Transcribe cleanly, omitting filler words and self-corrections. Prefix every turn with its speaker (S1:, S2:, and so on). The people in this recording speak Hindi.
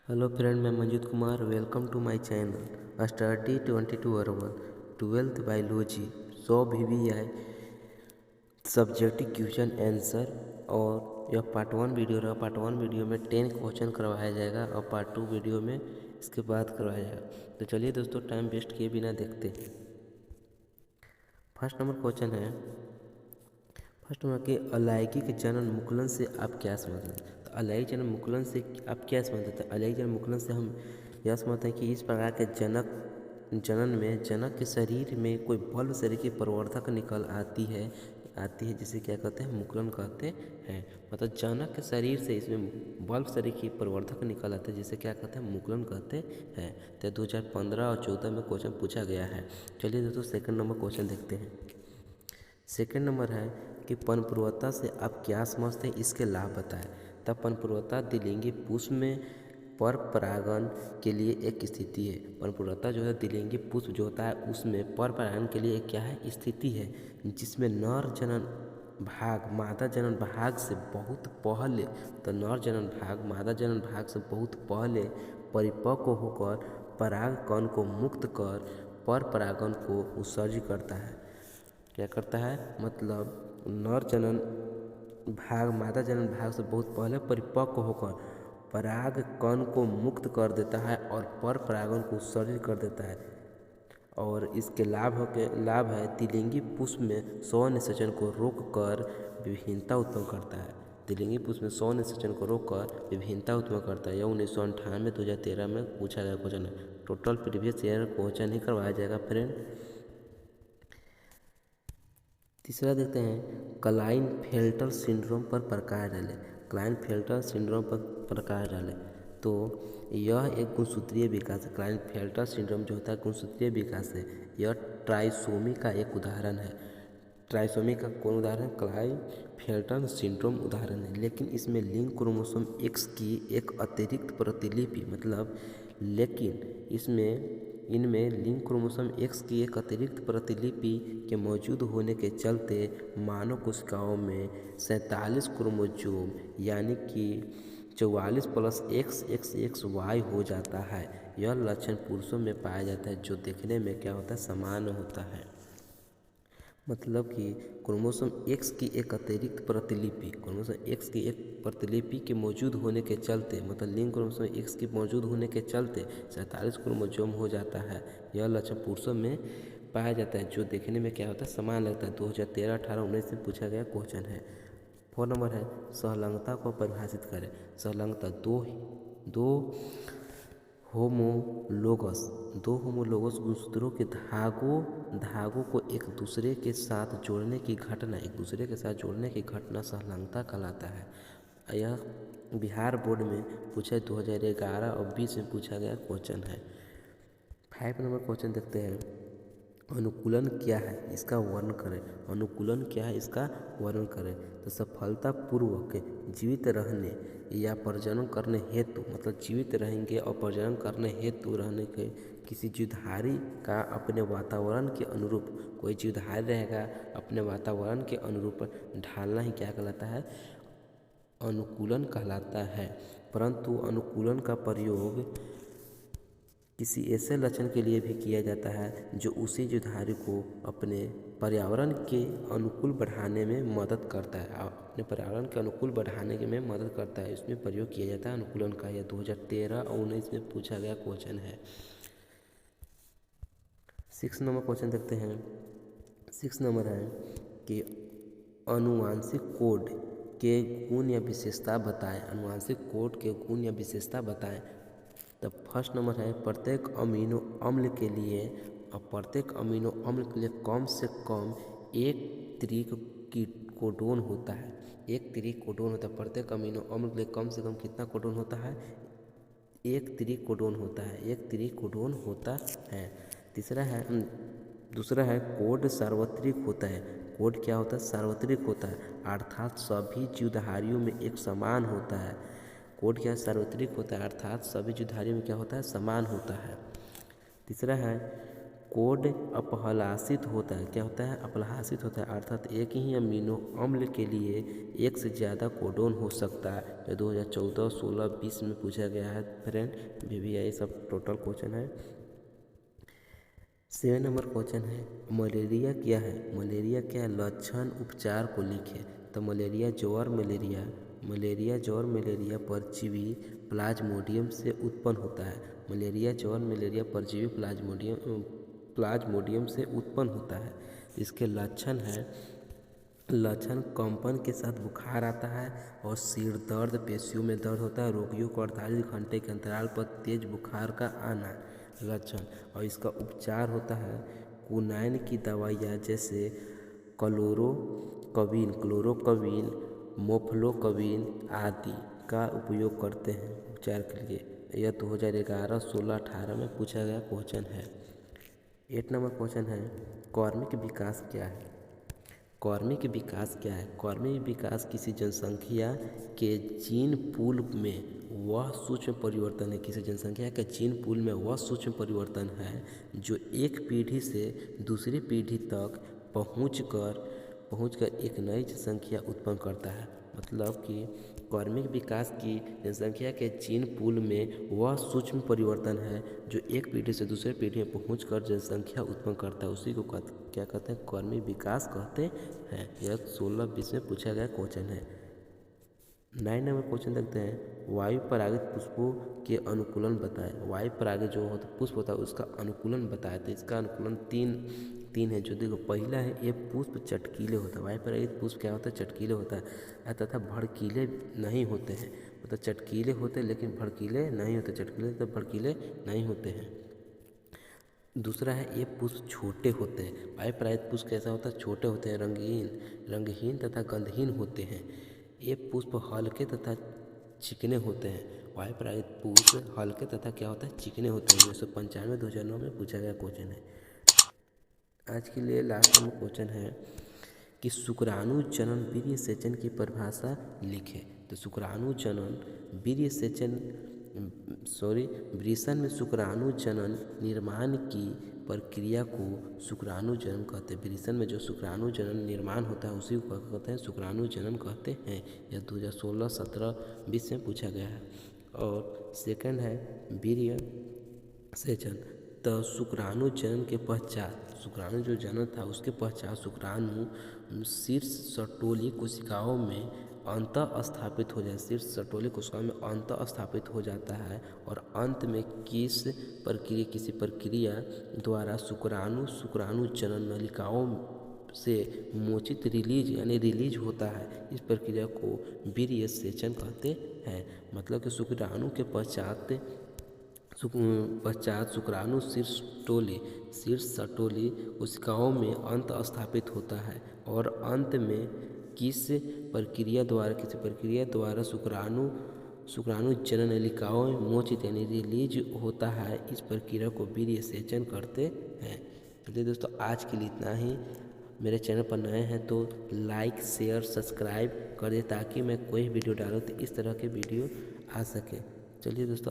S1: हेलो फ्रेंड, मैं Manjeet Kumar. Welcome to my channel study 22 twelfth biology 100 VVI subjective question answer. और यह पार्ट 1 वीडियो रहा। पार्ट 1 वीडियो में 10 क्वेश्चन करवाया जाएगा और पार्ट 2 वीडियो में इसके बाद करवाया जाएगा। तो चलिए दोस्तों, टाइम वेस्ट किए बिना देखते हैं। फर्स्ट नंबर क्वेश्चन है, फर्स्ट नंबर के अलायकी के जनन मुकुलन से आप क्या समझते हैं? तो अलायकी जनन मुकुलन से आप क्या समझते हैं? अलायकी जनन मुकुलन से हम यह समझते हैं कि इस प्रकार के जनन में जनक के शरीर में कोई बल्ब शरीर की प्रवर्धक निकल आती है जिसे क्या कहते हैं? मुकुलन कहते हैं। मतलब जनक के शरीर से इसमें बल्ब शरीर की प्रवर्धक निकल आते हैं जिसे क्या कहते हैं? मुकुलन कहते हैं। तो 2015 और 14 में क्वेश्चन पूछा गया है। चलिए दोस्तों, सेकंड नंबर क्वेश्चन देखते हैं। सेकंड नंबर है कि पनपूर्वता से आप क्या समझते हैं, इसके लाभ बताएं। तब पनपूर्वता द्विलिंगी पुष्प में पर परागण के लिए एक स्थिति है। पनपूर्वता जो है द्विलिंगी पुष्प जो होता है उसमें पर परागण के लिए क्या है? स्थिति है, जिसमें नर जनन भाग मादा जनन भाग से बहुत पहले, तो नर जनन भाग मादा जनन भाग से बहुत पहले परिपक्व होकर पराग कण को मुक्त कर पर परागण को उत्सर्जित करता है। क्या करता है? मतलब नर जनन भाग मादा जनन भाग से बहुत पहले परिपक्व होकर पराग कण को मुक्त कर देता है और पर परागण को उत्सर्जित कर देता है। और इसके लाभ है द्विलिंगी पुष्प में स्वनिषेचन को रोककर विभिन्नता उत्पन्न करता है। द्विलिंगी पुष्प में स्वनिषेचन को रोककर विभिन्नता उत्पन्न करता है। यह 1998 2013 में पूछा गया क्वेश्चन है। टोटल प्रीवियस ईयर क्वेश्चन ही करवाया जाएगा फ्रेंड। तीसरा देखते हैं, क्लाइनफेल्टर सिंड्रोम पर प्रकाश डालें। क्लाइनफेल्टर सिंड्रोम पर प्रकाश डालें। तो यह एक गुणसूत्रीय विकास है। क्लाइनफेल्टर सिंड्रोम जो होता है गुणसूत्रीय विकास है। यह ट्राइसोमी का एक उदाहरण है। ट्राइसोमी का कौन उदाहरण? क्लाइनफेल्टर सिंड्रोम उदाहरण है। लेकिन इसमें लिंग क्रोमोसोम एक्स की एक अतिरिक्त प्रतिलिपि इनमें लिंग क्रोमोसोम एक्स की एक अतिरिक्त प्रतिलिपि के मौजूद होने के चलते मानव कोशिकाओं में 47 क्रोमोसोम यानी कि 44+XXXY हो जाता है। यह लक्षण पुरुषों में पाया जाता है जो देखने में क्या होता है? समान होता है। मतलब कि क्रोमोसोम एक्स की एक अतिरिक्त प्रतिलिपि के मौजूद होने के चलते, मतलब लिंग क्रोमोसोम एक्स के मौजूद होने के चलते 47 क्रोमोसोम हो जाता है। यह लक्षण पुरुषों में पाया जाता है जो देखने में क्या होता है? समान लगता है। 2013, 18, 19 में पूछा गया क्वेश्चन है। 4 नंबर है, सहलंगता को परिभाषित करें। सहलंगता दो होमोलोगस गुणसूत्रों के धागों को एक दूसरे के साथ जोड़ने की घटना सहलंगता कहलाता है। यह बिहार बोर्ड में पूछा 2011 और 20 में पूछा गया क्वेश्चन है। 5 नंबर क्वेश्चन देखते हैं, अनुकूलन क्या है, इसका वर्णन करें। अनुकूलन क्या है, इसका वर्णन करें। तो सफलतापूर्वक जीवित रहने या प्रजनन करने हेतु, मतलब जीवित रहेंगे और प्रजनन करने हेतु रहने के किसी जीवधारी का अपने वातावरण के अनुरूप, कोई जीवधारी रहेगा अपने वातावरण के अनुरूप ढालना ही क्या कहलाता है? अनुकूलन कहलाता है। परंतु अनुकूलन का प्रयोग किसी ऐसे लक्षण के लिए भी किया जाता है जो उसी जीवधारी को अपने पर्यावरण के अनुकूल बढ़ाने में मदद करता है। अपने पर्यावरण के अनुकूल बढ़ाने में मदद करता है, इसमें प्रयोग किया जाता है अनुकूलन का। यह 2013 और 19 में पूछा गया क्वेश्चन है। 6 नंबर क्वेश्चन देखते हैं। 6 नंबर है कि आनुवांशिक कोड के गुण या विशेषता बताएं। आनुवांशिक कोड के गुण या विशेषता बताएं। तब फर्स्ट नंबर है, प्रत्येक अमीनो अम्ल के लिए कम से कम एक त्रिक कोडोन होता है। प्रत्येक अमीनो अम्ल के लिए कम से कम कितना कोडोन होता है? एक त्रिकोडोन होता है। दूसरा है कोड सार्वत्रिक होता है। कोड क्या होता है? सार्वत्रिक होता है, अर्थात सभी जीवधारियों में एक समान होता है। कोड क्या सार्वत्रिक होता है, अर्थात सभी जीवधारियों में क्या होता है? समान होता है। तीसरा है कोड अपहलासित होता है। क्या होता है? अपहलासित होता है, अर्थात एक ही अमीनो अम्ल के लिए एक से ज़्यादा कोडोन हो सकता है। जो 2014, 16, 20 में पूछा गया है फ्रेंड। ये सब टोटल क्वेश्चन है। 7 नंबर क्वेश्चन है, मलेरिया क्या है? मलेरिया क्या है? लक्षण उपचार को लिखे। तो मलेरिया ज्वर मलेरिया परजीवी प्लाज्मोडियम से उत्पन्न होता है। मलेरिया ज्वर मलेरिया परजीवी प्लाज्मोडियम से उत्पन्न होता है। इसके लक्षण कंपन के साथ बुखार आता है और सिर दर्द, पेशियों में दर्द होता है। रोगियों को 48 घंटे के अंतराल पर तेज बुखार का आना लक्षण। और इसका उपचार होता है कुनाइन की दवाइयाँ जैसे क्लोरोक्वीन, मोफ्लोक्वीन आदि का उपयोग करते हैं उपचार के लिए। यह 2011, 16, 18 में पूछा गया क्वेश्चन है। 8 नंबर क्वेश्चन है, कार्मिक विकास क्या है? कार्मिक विकास किसी जनसंख्या के जीन पूल में वह सूक्ष्म परिवर्तन है। किसी जनसंख्या के जीन पूल में वह सूक्ष्म परिवर्तन है जो एक पीढ़ी से दूसरी पीढ़ी तक पहुंचकर एक नई जनसंख्या उत्पन्न करता है। मतलब कि कार्मिक विकास की जनसंख्या के जीन पूल में वह सूक्ष्म परिवर्तन है जो एक पीढ़ी से दूसरे पीढ़ी में पहुंचकर जनसंख्या उत्पन्न करता है। उसी को क्या कहते हैं? कार्मिक विकास कहते हैं। यह 16-20 में पूछा गया क्वेश्चन है। 9 नंबर क्वेश्चन देखते हैं, वायु परागित पुष्पों के अनुकूलन बताएं। वायु परागित जो होता पुष्प होता है उसका अनुकूलन बताएं। तो इसका अनुकूलन तीन है। जो देखो, पहला है, ये पुष्प चटकीले होता है। वायु परागित पुष्प क्या होता है? चटकीले होता है तथा भड़कीले नहीं होते हैं। मतलब चटकीले होते हैं लेकिन भड़कीले नहीं होते। भड़कीले नहीं होते हैं। दूसरा है, ये पुष्प छोटे होते हैं। वायु परागित पुष्प कैसा होता है? छोटे होते हैं, रंगहीन तथा गंधहीन होते हैं। ये पुष्प हल्के तथा चिकने होते हैं। वायु परागित पुष्प हल्के तथा क्या होता है? चिकने होते हैं। 1995, 2009 में पूछा गया क्वेश्चन है। आज के लिए लास्ट में क्वेश्चन है कि शुक्राणु जनन वीर्य सेचन की परिभाषा लिखे। तो शुक्राणु जनन वृषण में शुक्राणु जनन निर्माण की प्रक्रिया को शुक्राणु जनन कहते हैं। वृषण में जो शुक्राणु जनन निर्माण होता है उसी को कहते हैं शुक्राणु जनन कहते हैं। यह 2016, 17, 20 में पूछा गया है। और सेकंड है वीर्य सेचन। तो शुक्राणु जनन के पश्चात, शुक्राणु जो जनन था उसके पश्चात शुक्राणु शीर्ष सटोली कोशिकाओं में अंतः स्थापित हो जाए। शीर्ष सटोली कोशिकाओं में अंतः स्थापित हो जाता है और अंत में किसी प्रक्रिया द्वारा शुक्राणु जनन नलिकाओं से मोचित रिलीज होता है। इस प्रक्रिया को वीर्य सेचन कहते हैं। मतलब कि शुक्राणु के पश्चात शुक्राणु शीर्ष सटोली कोशिकाओं में अंत स्थापित होता है और अंत में किसी प्रक्रिया द्वारा शुक्राणु जनन नलिकाओं में मोचित रिलीज होता है। इस प्रक्रिया को वीर्य सेचन कहते हैं। चलिए दोस्तों, आज के लिए इतना ही। मेरे चैनल पर नए हैं तो लाइक, शेयर, सब्सक्राइब कर दें ताकि मैं कोई वीडियो डालूँ तो इस तरह के वीडियो आ सके। चलिए दोस्तों।